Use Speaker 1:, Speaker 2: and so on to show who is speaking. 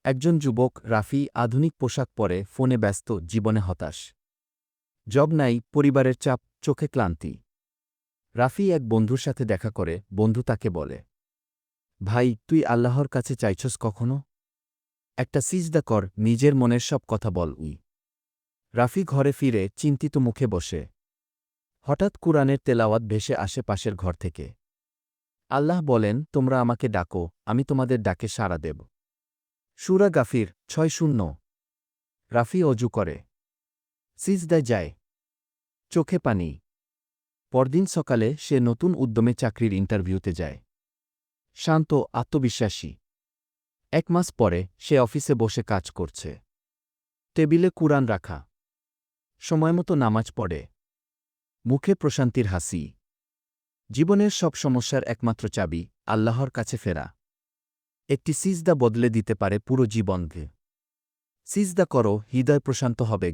Speaker 1: একজন যুবক রাফি আধুনিক পোশাক পরে ফোনে ব্যস্ত, জীবনে হতাশ। জব নাই, পরিবারের চাপ, চোখে ক্লান্তি। রাফি এক বন্ধুর সাথে দেখা করে, বন্ধু তাকে বলে, ভাই তুই আল্লাহর কাছে চাইছস কখনো? একটা সিজদা কর, নিজের মনের সব কথা বল। রাফি ঘরে ফিরে চিন্তিত মুখে বসে। হঠাৎ কুরআনের তেলাওয়াত ভেসে আসে পাশের ঘর থেকে। আল্লাহ বলেন, তোমরা আমাকে ডাকো, আমি তোমাদের ডাকে সাড়া দেব। সূরা গাফির ৬-০। রাফি অজু করে, সিজদায় যায়, চোখে পানি। পরদিন সকালে সে নতুন উদ্যমে চাকরির ইন্টারভিউতে যায়। শান্ত, আত্মবিশ্বাসী। ১ মাস পরে সে অফিসে বসে কাজ করছে। টেবিলে কুরআন রাখা, সময়মতো নামাজ পড়ে, মুখে প্রশান্তির হাসি। জীবনের সব সমস্যার একমাত্র চাবি আল্লাহর কাছে ফেরা। একটি সিজদা বদলে দিতে পারে পুরো জীবনকে। সিজদা করো, হৃদয় প্রশান্ত হবে।